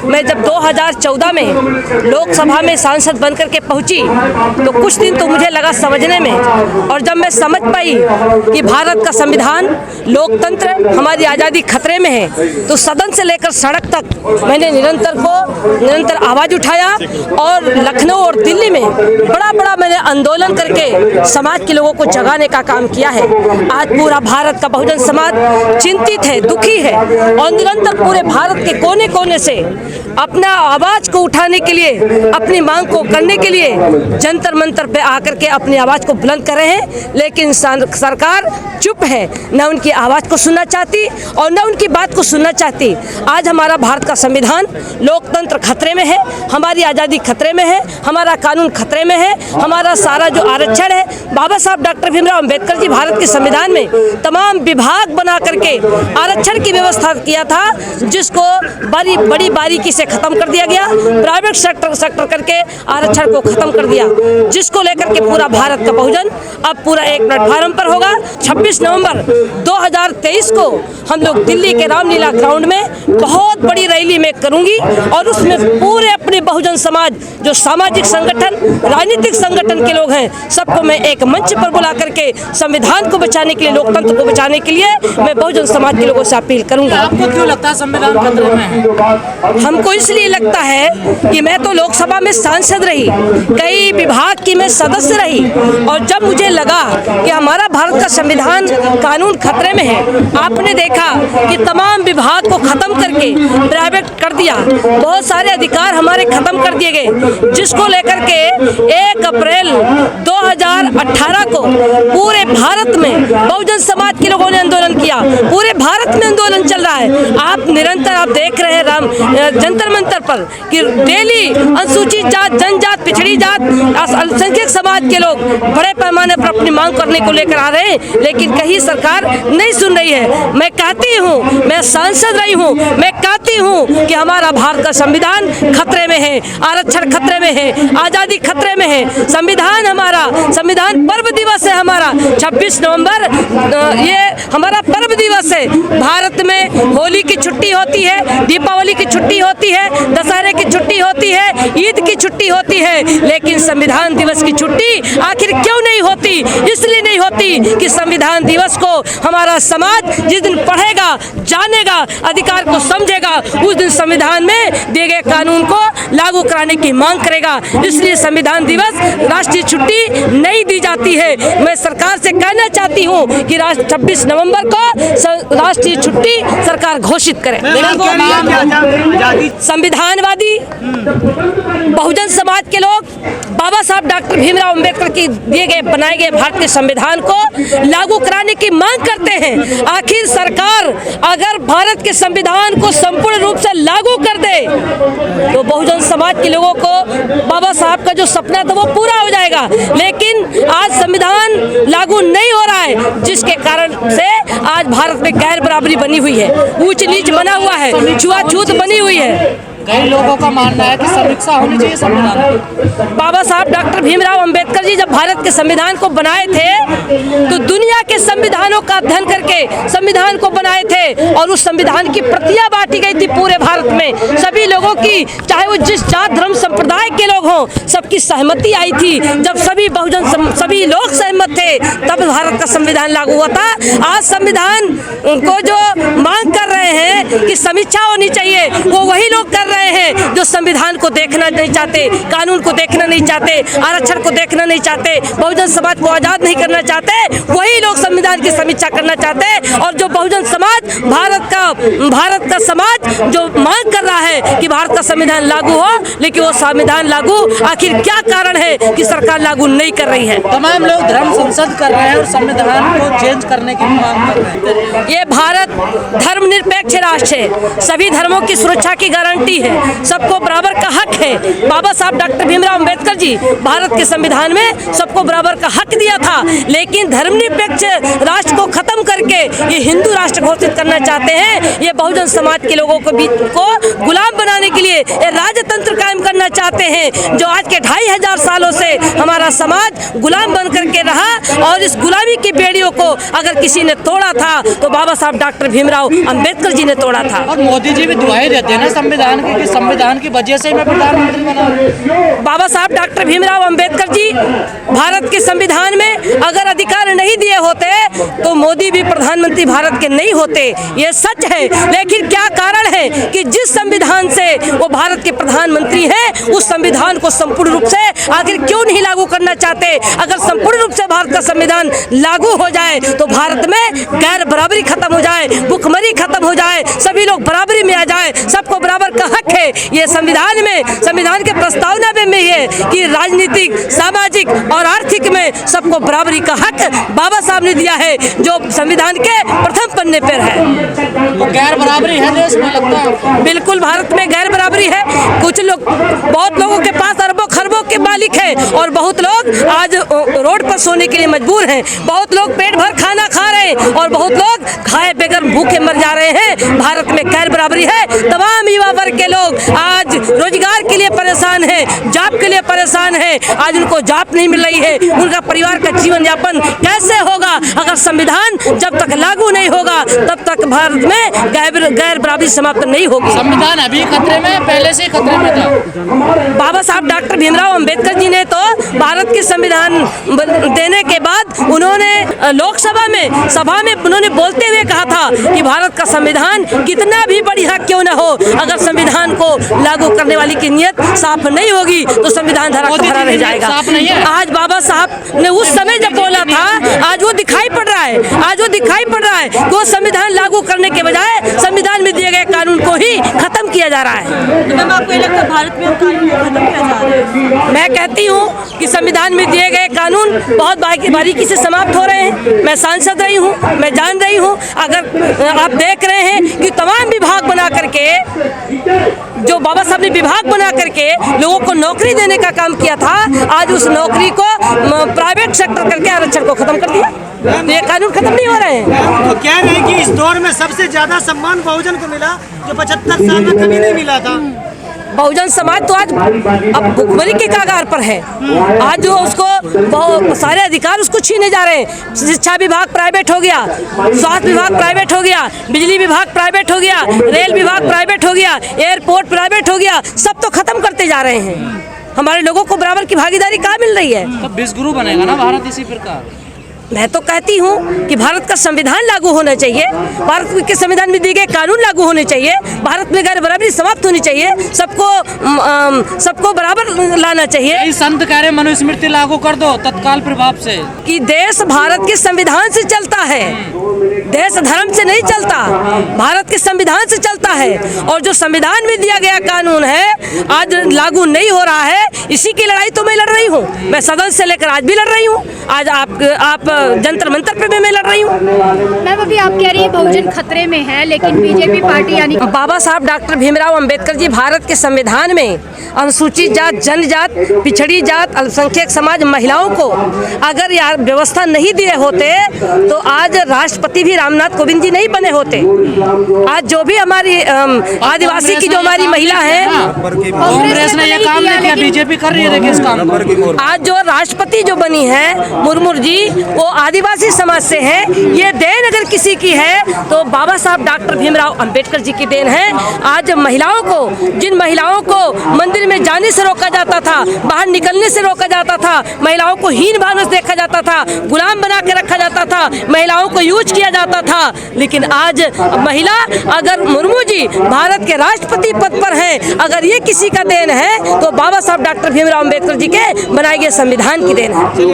मैं जब 2014 में लोकसभा में सांसद बनकर के पहुंची तो कुछ दिन तो मुझे लगा समझने में, और जब मैं समझ पाई कि भारत का संविधान, लोकतंत्र, हमारी आज़ादी खतरे में है, तो सदन से लेकर सड़क तक मैंने निरंतर आवाज़ उठाया और लखनऊ और दिल्ली में बड़ा मैंने आंदोलन करके समाज के लोगों को जगाने का काम किया है। आज पूरा भारत का बहुजन समाज चिंतित है, दुखी है, और निरंतर पूरे भारत के कोने कोने से अपना आवाज को उठाने के लिए, अपनी मांग को करने के लिए जंतर मंतर पे आकर के अपनी आवाज को बुलंद कर रहे हैं। लेकिन सरकार चुप है, न उनकी आवाज को सुनना चाहती और न उनकी बात को सुनना चाहती। आज हमारा भारत का संविधान, लोकतंत्र खतरे में है, हमारी आज़ादी खतरे में है, हमारा कानून खतरे में है, हमारा सारा जो आरक्षण है, बाबा साहब डॉक्टर भीमराव अंबेडकर जी भारत के संविधान में तमाम विभाग बना करके आरक्षण की व्यवस्था किया था, जिसको बड़ी बारीकी से खत्म कर दिया गया। प्राइवेट सेक्टर करके आरक्षण को खत्म कर दिया, जिसको लेकर के पूरा भारत का बहुजन अब पूरा एक प्लेटफार्म पर होगा। 26 नवंबर 2023 को हम लोग दिल्ली के रामलीला ग्राउंड में बहुत बड़ी रैली में करूंगी, और उसमें पूरे अपने बहुजन समाज, जो सामाजिक संगठन, राजनीतिक संगठन के लोग हैं, सबको मैं एक मंच पर बुला करके संविधान को बचाने के लिए, लोकतंत्र को बचाने के लिए मैं बहुजन समाज के लोगों से अपील करूंगा। आपको क्यों लगता है संविधान खतरे में है? हमको इसलिए लगता है कि मैं तो लोकसभा में सांसद रही, कई विभाग की मैं सदस्य रही, और जब मुझे लगा कि हमारा भारत का संविधान, कानून खतरे में है, आपने देखा कि तमाम विभाग को खत्म करके प्राइवेट कर दिया, बहुत सारे अधिकार हमारे खत्म कर दिए गए, जिसको लेकर के 1 अप्रैल 2018 को पूरे भारत में बहुजन समाज के लोगों ने आंदोलन किया। पूरे भारत में आंदोलन चल रहा है। आप निरंतर देख रहे हैं जंतर मंतर पर कि डेली अनुसूचित जात, जनजात, पिछड़ी जात, अल्पसंख्यक समाज के लोग बड़े पैमाने पर अपनी मांग करने को लेकर आ रहे हैं, लेकिन कहीं सरकार नहीं सुन रही है। मैं कहती हूँ, मैं सांसद रही हूँ, मैं कहती हूँ कि हमारा भारत का संविधान खतरे में है, आरक्षण खतरे में है, आज़ादी खतरे में है। संविधान हमारा, संविधान पर्व दिवस है हमारा 26 नवंबर, ये हमारा पर्व दिवस है। भारत में होली की छुट्टी होती है, दीपावली की छुट्टी होती है, दशहरे की छुट्टी होती है, ईद की छुट्टी होती है, लेकिन संविधान दिवस की छुट्टी आखिर क्यों नहीं होती? इसलिए नहीं होती कि संविधान दिवस को हमारा समाज जिस दिन पढ़ेगा, जानेगा, अधिकार को समझेगा, उस दिन संविधान में दिए गए कानून को लागू कराने की मांग करेगा। इसलिए संविधान दिवस राष्ट्रीय छुट्टी नहीं दी जाती है। मैं सरकार से कहना चाहती हूँ कि 26 नवंबर को राष्ट्रीय छुट्टी सरकार घोषित करे। संविधानवादी बहुजन समाज के लोग बाबा साहब डॉक्टर भीमराव अंबेडकर की दिए गए, बनाए गए भारतीय संविधान को लागू कराने की मांग करते हैं। आखिर सरकार अगर भारत के संविधान को संपूर्ण रूप से लागू कर दे तो बहुजन समाज के लोगों को बाबा साहब का जो सपना था वो पूरा हो जाएगा। लेकिन आज संविधान लागू नहीं हो रहा है, जिसके कारण से आज भारत में गैर बराबरी बनी हुई है, ऊंच नीच बना हुआ है, छुआछूत बनी हुई है। कई लोगों का मानना है कि समीक्षा होनी चाहिए संविधान। बाबा साहब डॉक्टर भीमराव अंबेडकर जी जब भारत के संविधान को बनाए थे तो दुनिया के संविधानों का अध्ययन करके संविधान को बनाए थे, और उस संविधान की प्रतियां बांटी गई थी पूरे भारत में। सभी लोगों की, चाहे वो जिस जात धर्म संप्रदाय के लोग हों, सबकी सहमति आई थी। जब सभी लोग सहमत थे तब भारत का संविधान लागू हुआ था। आज संविधान को जो मांग कर रहे हैं कि समीक्षा होनी चाहिए, वो वही लोग कर रहे हैं जो संविधान को देखना नहीं चाहते, कानून को देखना नहीं चाहते, आरक्षण को देखना नहीं चाहते, बहुजन समाज को आजाद नहीं करना चाहते। वही लोग संविधान की समीक्षा करना चाहते हैं, और जो बहुजन समाज, भारत का समाज जो मांग कर रहा है कि भारत का संविधान लागू हो, लेकिन वो संविधान लागू आखिर क्या कारण है कि सरकार लागू नहीं कर रही है? तमाम लोग धर्म संसद कर रहे हैं और संविधान को चेंज करने की मांग कर रहे हैं। ये भारत धर्मनिरपेक्ष राष्ट्र है, सभी धर्मों की सुरक्षा की गारंटी है, सबको बराबर का हक है। बाबा साहब डॉक्टर भीमराव अंबेडकर जी भारत के संविधान में सबको बराबर का हक दिया था, लेकिन धर्मनिरपेक्ष राष्ट्र को खत्म करके ये हिंदू राष्ट्र घोषित करना चाहते हैं। ये बहुजन समाज के लोगों को गुलाम बनाने के लिए, ये राजतंत्र कायम करना चाहते हैं। जो आज के 2500 सालों से हमारा समाज गुलाम बन करके रहा और इस गुलामी की बेड़ियों को अगर किसी ने तोड़ा था तो बाबा साहब डॉक्टर भीमराव अंबेडकर जी ने तोड़ा था। और मोदी जी भी दुआएं देते हैं ना संविधान की, कि संविधान की वजह से मैं प्रधानमंत्री बना। बाबा साहब डॉक्टर भीमराव अंबेडकर जी भारत के संविधान में अगर अधिकार नहीं दिए होते तो मोदी भी प्रधानमंत्री भारत के नहीं होते, ये सच है। लेकिन क्या कारण है कि जिस संविधान से वो भारत के प्रधानमंत्री हैं उस संविधान को संपूर्ण रूप से आखिर क्यों नहीं लागू करना चाहते? अगर संपूर्ण रूप से भारत का संविधान लागू हो जाए तो भारत में गैर बराबरी खत्म हो जाए, भुखमरी खत्म हो जाए, सभी लोग बराबरी में आ जाए, सबको बराबर का हक है। ये संविधान में, संविधान के प्रस्तावना में है कि राजनीतिक, सामाजिक और आर्थिक में सबको बराबरी का हक बाबा साहब ने दिया है, जो संविधान के प्रथम पन्ने पर है। तो गैर बराबरी है देश में, लगता है बिल्कुल भारत में गैर बराबरी है। कुछ लोग, बहुत लोगों के पास अरबों खरबों के मालिक हैं और बहुत लोग आज रोड पर सोने के लिए मजबूर हैं। बहुत लोग पेट भर खाना खा रहे हैं और बहुत लोग खाए बगैर भूखे मर जा रहे हैं। भारत में गैर बराबरी है। तमाम युवा वर्ग के लोग आज रोजगार के लिए परेशान हैं, जॉब के लिए परेशान हैं। आज उनको जॉब नहीं मिल रही है, उनका परिवार का जीवन यापन कैसे होगा? अगर संविधान जब तक लागू नहीं होगा तब तक भारत में गैर बराबरी समाप्त नहीं होगी। संविधान अभी खतरे में, पहले से खतरे में था। बाबा साहब डॉक्टर भीमराव अंबेडकर जी ने तो भारत के संविधान देने के बाद उन्होंने लोकसभा में, सभा में उन्होंने बोलते हुए कहा था कि भारत का संविधान कितना भी बढ़िया क्यों न हो, अगर संविधान को लागू करने वाली की नियत साफ नहीं होगी तो संविधान धरा खड़ा रह जाएगा। आज बाबा साहब ने उस समय जब बोला था, आज वो दिखाई पड़ रहा है, आज वो दिखाई पड़ रहा है कि वो संविधान लागू करने के बजाय संविधान में दिए गए कानून को ही खत्म किया जा रहा है। मैम, आपको ये लगता है भारत में कानून खत्म किया जा रहा है? मैं कहती हूँ कि संविधान में दिए गए कानून बहुत बारीकी से समाप्त हो रहे हैं। मैं सांसद रही हूँ, मैं जान रही हूँ। अगर आप देख रहे हैं कि तमाम विभाग बना करके, जो बाबा साहब ने विभाग बना करके लोगों को नौकरी देने का काम किया था, आज उस नौकरी को प्राइवेट सेक्टर करके आरक्षण को खत्म कर दिया। तो ये कानून खत्म नहीं हो रहे हैं। तो कह रहे हैं कि इस दौर में सबसे ज्यादा सम्मान बहुजन को मिला, जो 75 साल में कभी नहीं मिला था। बहुजन समाज तो आज अब भुखमरी के कगार पर है। आज जो उसको बहुत सारे अधिकार उसको छीने जा रहे हैं। शिक्षा विभाग प्राइवेट हो गया, स्वास्थ्य विभाग प्राइवेट हो गया, बिजली विभाग प्राइवेट हो गया, रेल विभाग प्राइवेट हो गया, एयरपोर्ट प्राइवेट हो गया, सब तो खत्म करते जा रहे हैं। हमारे लोगों को बराबर की भागीदारी कहाँ मिल रही है? तो विश्वगुरु बनेगा ना भारत इसी प्रकार। मैं तो कहती हूँ कि भारत का संविधान लागू होना चाहिए, भारत के संविधान में दिए गए कानून लागू होने चाहिए, भारत में गैर बराबरी समाप्त होनी चाहिए, सबको बराबर लाना चाहिए। संत कह रहे मनुस्मृति लागू कर दो तत्काल प्रभाव से, कि देश भारत के संविधान से चलता है, देश धर्म से नहीं चलता, भारत के संविधान से चलता है। और जो संविधान में दिया गया कानून है आज लागू नहीं हो रहा है, इसी की लड़ाई तो मैं लड़ रही हूँ। मैं सदन से लेकर आज भी लड़ रही हूँ, आज आप जंतर मंतर पे भी मैं लड़ रही हूँ। मैम, अभी आप कह रही है बहुजन खतरे में है, लेकिन बीजेपी पार्टी यानी बाबा साहब डॉक्टर भीमराव अंबेडकर जी भारत के संविधान में अनुसूचित जात, जनजात, पिछड़ी जात, अल्पसंख्यक समाज, महिलाओं को अगर यार व्यवस्था नहीं दिए होते तो आज राष्ट्रपति भी रामनाथ कोविंद जी नहीं बने होते। आज जो भी हमारी आदिवासी की जो हमारी महिला है, कांग्रेस ने ये काम नहीं किया, बीजेपी कर रही है। देखिए इस काम को आज जो राष्ट्रपति जो बनी है मुर्मू जी, वो आदिवासी समाज से है। ये देन अगर किसी की है तो बाबा साहब डॉक्टर भीमराव अंबेडकर जी की देन है। आज महिलाओं को, जिन महिलाओं को मंदिर में जाने से रोका जाता था, बाहर निकलने से रोका जाता था, महिलाओं को हीन भावना से देखा जाता था, गुलाम बना के रखा जाता था, महिलाओं को यूज किया जाता था, लेकिन आज महिला अगर मुर्मू जी भारत के राष्ट्रपति पद पर हैं, अगर ये किसी का देन है तो बाबा साहब डॉक्टर भीमराव अंबेडकर जी के बनाए गए संविधान की देन है।